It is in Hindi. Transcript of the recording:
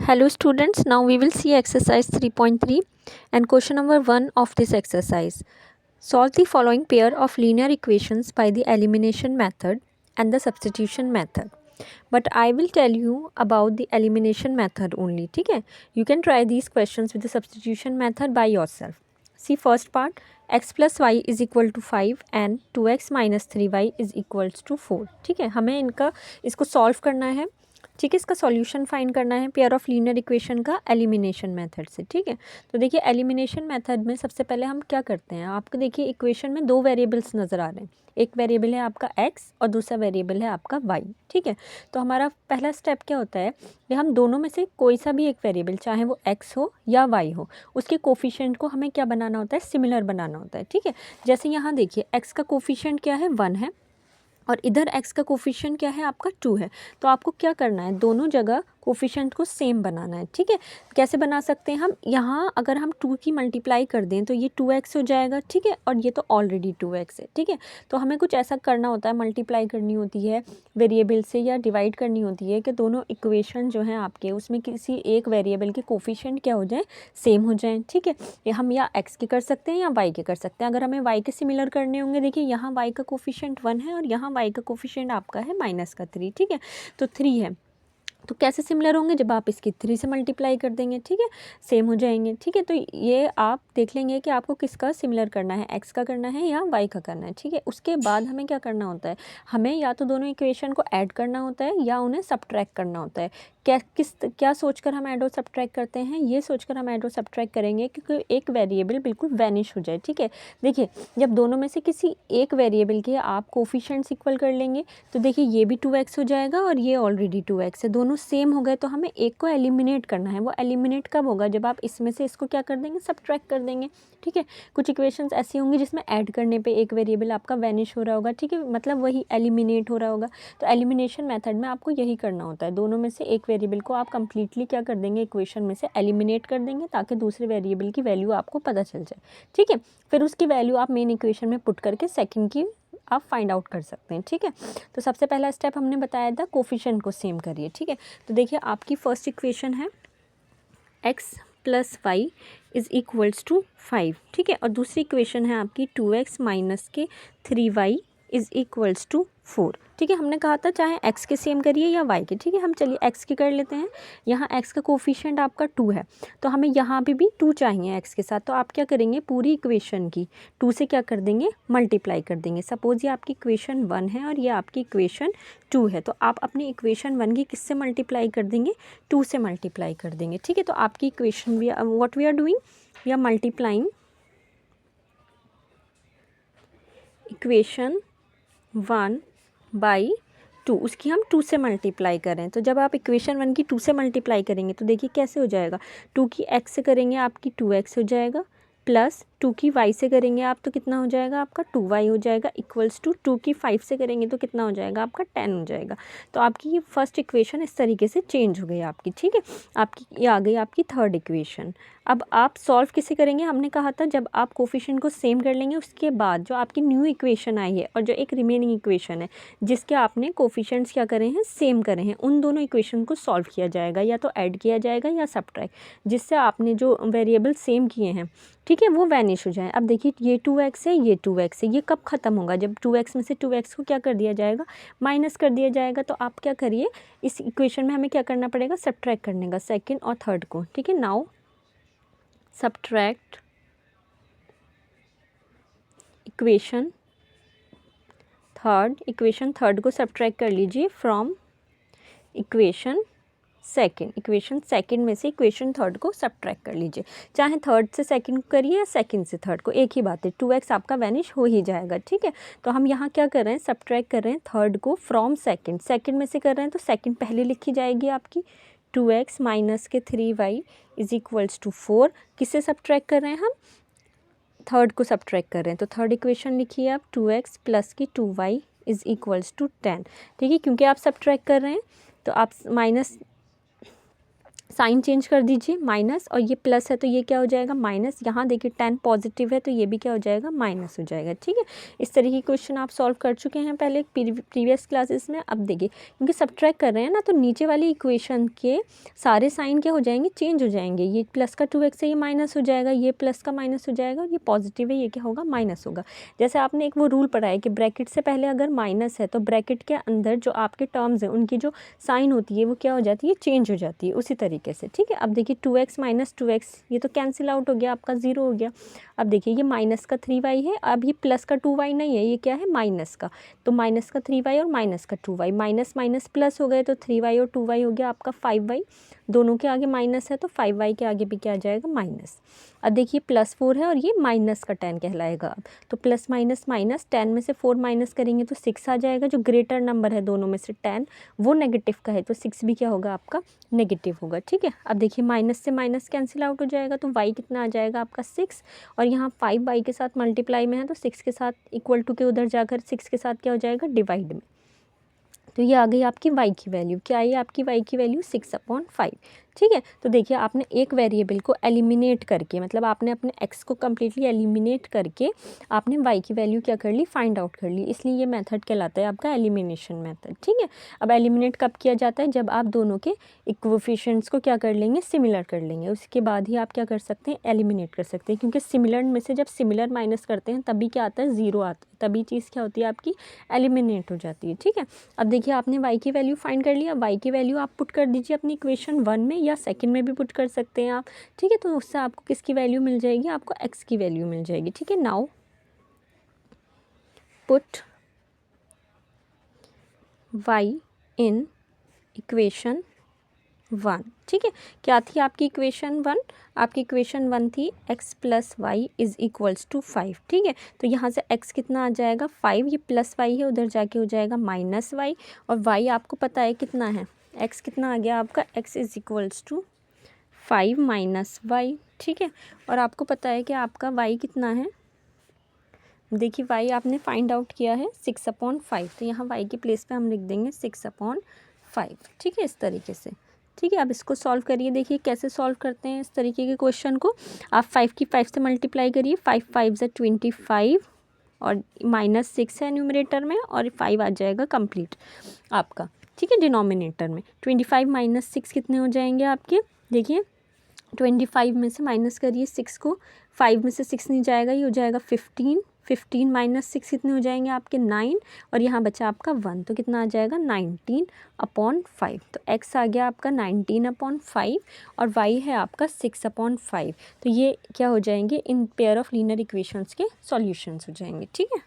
Hello students, now we will see exercise 3.3 and question number 1 of this exercise. Solve the following pair of linear equations by the elimination method and the substitution method. But I will tell you about the elimination method only, ठीक है? You can try these questions with the substitution method by yourself. See first part, x plus y is equal to 5 and 2x minus 3y is equals to 4. ठीक है, हमें इसको सॉल्व करना है. ठीक है, इसका सॉल्यूशन फाइंड करना है पेयर ऑफ लीनियर इक्वेशन का एलिमिनेशन मेथड से. ठीक है, तो देखिए एलिमिनेशन मेथड में सबसे पहले हम क्या करते हैं, आपको देखिए इक्वेशन में दो वेरिएबल्स नज़र आ रहे हैं. एक वेरिएबल है आपका x और दूसरा वेरिएबल है आपका y. ठीक है, तो हमारा पहला स्टेप क्या होता है कि हम दोनों में से कोई सा भी एक वेरिएबल, चाहे वो x हो या y हो, उसके कोफिशिएंट को हमें क्या बनाना होता है, सिमिलर बनाना होता है. ठीक है, जैसे यहाँ देखिए x का कोफिशिएंट क्या है, 1 है और इधर x का कोफिशिएंट क्या है आपका 2 है. तो आपको क्या करना है, दोनों जगह कोफिशिएंट को सेम बनाना है. ठीक है, कैसे बना सकते हैं हम, यहाँ अगर हम 2 की मल्टीप्लाई कर दें तो ये 2x हो जाएगा. ठीक है, और ये तो ऑलरेडी 2x है. ठीक है, तो हमें कुछ ऐसा करना होता है, मल्टीप्लाई करनी होती है वेरिएबल से या डिवाइड करनी होती है कि दोनों इक्वेशन जो हैं आपके उसमें किसी एक वेरिएबल के कोफिशिएंट क्या हो जाए, सेम हो जाएँ. ठीक है, ये हम या x के कर सकते हैं या y के कर सकते हैं. अगर हमें y के सिमिलर करने होंगे, देखिए यहाँ y का कोफिशिएंट 1 है और यहाँ y का कोफिशिएंट आपका है -3. ठीक है, तो 3 है, तो कैसे सिमिलर होंगे, जब आप इसकी 3 से मल्टीप्लाई कर देंगे. ठीक है, सेम हो जाएंगे. ठीक है, तो ये आप देख लेंगे कि आपको किसका सिमिलर करना है, x का करना है या y का करना है. ठीक है, उसके बाद हमें क्या करना होता है, हमें या तो दोनों इक्वेशन को ऐड करना होता है या उन्हें सब्ट्रैक्ट करना होता है. क्या सोचकर हम ऐड और सब्ट्रैक्ट करते हैं, ये सोचकर हम ऐड और सब्ट्रैक्ट करेंगे क्योंकि एक वेरिएबल बिल्कुल वैनिश हो जाए. ठीक है, देखिए जब दोनों में से किसी एक वेरिएबल के आप कोफिशिएंट्स इक्वल कर लेंगे तो देखिए ये भी 2x हो जाएगा और ये ऑलरेडी 2x है, दोनों सेम हो गए. तो हमें एक को एलिमिनेट करना है. वो एलिमिनेट कब होगा, जब आप इसमें से इसको क्या कर देंगे, सब्ट्रैक्ट कर देंगे. ठीक है, कुछ इक्वेशंस ऐसी होंगी जिसमें ऐड करने पे एक वेरिएबल आपका वैनिश हो रहा होगा. ठीक है, मतलब वही एलिमिनेट हो रहा होगा. तो एलिमिनेशन मेथड में आपको यही करना होता है, दोनों में से एक वेरिएबल को आप कंप्लीटली क्या कर देंगे, इक्वेशन में से एलिमिनेट कर देंगे ताकि दूसरे वेरिएबल की वैल्यू आपको पता चल जाए. ठीक है, फिर उसकी वैल्यू आप मेन इक्वेशन में पुट करके सेकंड की आप फाइंड आउट कर सकते हैं. ठीक है, तो सबसे पहला स्टेप हमने बताया था कोफिशिएंट को सेम करिए. ठीक है, तो देखिए आपकी फर्स्ट इक्वेशन है x plus y is equals to 5. ठीक है, और दूसरी इक्वेशन है आपकी 2x माइनस के 3y इज़ इक्वल्स टू 4. ठीक है, हमने कहा था चाहे x के सेम करिए या y के. ठीक है, हम चलिए x की कर लेते हैं. यहाँ x का कोफिशिएंट आपका 2 है, तो हमें यहाँ पे भी 2 चाहिए x के साथ. तो आप क्या करेंगे, पूरी इक्वेशन की 2 से क्या कर देंगे, मल्टीप्लाई कर देंगे. सपोज़ ये आपकी इक्वेशन 1 है और ये आपकी इक्वेशन 2 है, तो आप अपनी इक्वेशन 1 की किससे मल्टीप्लाई कर देंगे, 2 से मल्टीप्लाई कर देंगे. ठीक है, तो आपकी इक्वेशन भी what we are doing, we are multiplying equation 1 by 2, उसकी हम 2 से मल्टीप्लाई करें. तो जब आप इक्वेशन 1 की 2 से मल्टीप्लाई करेंगे तो देखिए कैसे हो जाएगा, 2 की x से करेंगे आपकी 2x हो जाएगा, प्लस 2 की y से करेंगे आप तो कितना हो जाएगा आपका 2y हो जाएगा, इक्वल्स टू 2 की 5 से करेंगे तो कितना हो जाएगा आपका 10 हो जाएगा. तो आपकी ये फर्स्ट इक्वेशन इस तरीके से चेंज हो गई आपकी. ठीक है, आपकी ये आ गई आपकी थर्ड इक्वेशन. अब आप सॉल्व किसे करेंगे, हमने कहा था जब आप कोफिशिएंट को सेम कर लेंगे उसके बाद जो आपकी न्यू इक्वेशन आई है और जो एक रिमेनिंग इक्वेशन है जिसके आपने कोफिशिएंट्स क्या करे हैं, सेम करे हैं, उन दोनों इक्वेशन को सॉल्व किया जाएगा, या तो ऐड किया जाएगा या सब्ट्रैक्ट, जिससे आपने जो वेरिएबल सेम किए हैं ठीक है वो वैनिश हो जाए. अब देखिए ये 2x है, ये 2x है, ये कब ख़त्म होगा, जब 2x में से 2x को क्या कर दिया जाएगा, माइनस कर दिया जाएगा. तो आप क्या करिए, इस इक्वेशन में हमें क्या करना पड़ेगा, सब्ट्रैक्ट करने का सेकेंड और थर्ड को. ठीक है, नाउ सब्ट्रैक्ट इक्वेशन थर्ड को सब्ट्रैक्ट कर लीजिए फ्रॉम इक्वेशन सेकंड में से इक्वेशन थर्ड को सब्ट्रैक्ट कर लीजिए. चाहे थर्ड से सेकंड करिए या सेकंड से थर्ड को, एक ही बात है, 2x आपका वैनिश हो ही जाएगा. ठीक है, तो हम यहाँ क्या कर रहे हैं, सब्ट्रैक्ट कर रहे हैं थर्ड को फ्रॉम सेकंड में से कर रहे हैं तो सेकंड पहले लिखी जाएगी आपकी 2x माइनस के 3y इज़ इक्वल्स टू 4. किससे सब्ट्रैक्ट कर रहे हैं हम, थर्ड को सब्ट्रैक्ट कर रहे हैं. तो थर्ड इक्वेशन लिखिए आप 2x प्लस की 2y इज़ इक्वल्स टू 10. ठीक है, क्योंकि आप सब्ट्रैक्ट कर रहे हैं तो आप माइनस साइन चेंज कर दीजिए माइनस, और ये प्लस है तो ये क्या हो जाएगा माइनस। यहाँ देखिए 10 पॉजिटिव है तो ये भी क्या हो जाएगा माइनस हो जाएगा। ठीक है, इस तरीके के क्वेश्चन आप सॉल्व कर चुके हैं पहले प्रीवियस क्लासेस में। अब देखिए क्योंकि सब्ट्रैक्ट कर रहे हैं ना, तो नीचे वाली इक्वेशन के सारे साइन क्या हो जाएंगे, चेंज हो जाएंगे। ये प्लस का 2x है ये माइनस हो जाएगा, ये प्लस का माइनस हो जाएगा, और ये पॉजिटिव है ये क्या होगा माइनस होगा। जैसे आपने एक वो रूल पढ़ा है कि ब्रैकेट से पहले अगर माइनस है तो ब्रैकेट के अंदर जो आपके टर्म्स हैं उनकी जो साइन होती है वो क्या हो जाती है, चेंज हो जाती है उसी तरीके से। ठीक है, अब देखिए 2x माइनस 2x ये तो कैंसिल आउट हो गया, आपका 0 हो गया। अब देखिए ये माइनस का 3y है, अब ये प्लस का 2y नहीं है, ये क्या है माइनस का, तो माइनस का 3y और माइनस का 2y, माइनस माइनस प्लस हो गए तो 3y और 2y हो गया आपका 5y। दोनों के आगे माइनस है तो 5y के आगे भी क्या आ जाएगा माइनस। अब देखिए +4 है और ये माइनस का 10 कहलाएगा। अब तो प्लस माइनस माइनस, 10 में से 4 माइनस करेंगे तो 6 आ जाएगा। जो ग्रेटर नंबर है दोनों में से 10 वो नेगेटिव का है तो 6 भी क्या होगा आपका नेगेटिव होगा। ठीक है, अब देखिए माइनस से माइनस कैंसिल आउट हो जाएगा तो y कितना आ जाएगा आपका 6, और यहाँ 5y के साथ मल्टीप्लाई में है तो 6 के साथ इक्वल टू के उधर जाकर 6 के साथ क्या हो जाएगा डिवाइड में। तो ये आ गई आपकी y की वैल्यू। क्या आई आपकी y की वैल्यू 6/5। ठीक है, तो देखिए आपने एक वेरिएबल को एलिमिनेट करके, मतलब आपने अपने x को कम्प्लीटली एलिमिनेट करके आपने y की वैल्यू क्या कर ली, फाइंड आउट कर ली, इसलिए ये मेथड कहलाता है आपका एलिमिनेशन मेथड। ठीक है, अब एलिमिनेट कब किया जाता है, जब आप दोनों के इक्वेशंस को क्या कर लेंगे, सिमिलर कर लेंगे, उसके बाद ही आप क्या कर सकते हैं, एलिमिनेट कर सकते हैं। क्योंकि सिमिलर में से जब सिमिलर माइनस करते हैं तभी क्या आता है, 0 आता है, तभी चीज़ क्या होती है आपकी एलिमिनेट हो जाती है। ठीक है, अब देखिए आपने y की वैल्यू फाइंड कर लिया, y की वैल्यू आप पुट कर दीजिए अपनी इक्वेशन 1 में, या सेकंड में भी पुट कर सकते हैं आप। ठीक है, तो उससे आपको किसकी वैल्यू मिल जाएगी, आपको x की वैल्यू मिल जाएगी। ठीक है, now put y in equation 1। ठीक है, क्या थी आपकी इक्वेशन 1, आपकी इक्वेशन 1 थी x + y = 5। ठीक है, तो यहाँ से x कितना आ जाएगा 5, ये प्लस y है उधर जाके हो जाएगा -y, और y आपको पता है कितना है, x कितना आ गया आपका, x = 5 - y। ठीक है, और आपको पता है कि आपका y कितना है, देखिए y आपने फाइंड आउट किया है 6/5, तो यहाँ y की प्लेस पे हम लिख देंगे 6/5। ठीक है, इस तरीके से। ठीक है, अब इसको सॉल्व करिए, देखिए कैसे सॉल्व करते हैं इस तरीके के क्वेश्चन को। आप 5 की 5 से मल्टीप्लाई करिए, 5 5 = 25, और -6 है न्यूमरेटर में, और 5 आ जाएगा कंप्लीट आपका। ठीक है, डिनोमिनेटर में 25 - 6 कितने हो जाएंगे आपके, देखिए 25 में से माइनस करिए 6 को, 5 में से 6 नहीं जाएगा, ये हो जाएगा 15, 15 - 6 कितने हो जाएंगे आपके 9, और यहाँ बचा आपका 1, तो कितना आ जाएगा 19/5। तो x आ गया आपका 19/5 और y है आपका 6/5। तो ये क्या हो जाएंगे, in pair of linear equations के सॉल्यूशंस हो जाएंगे। ठीक है।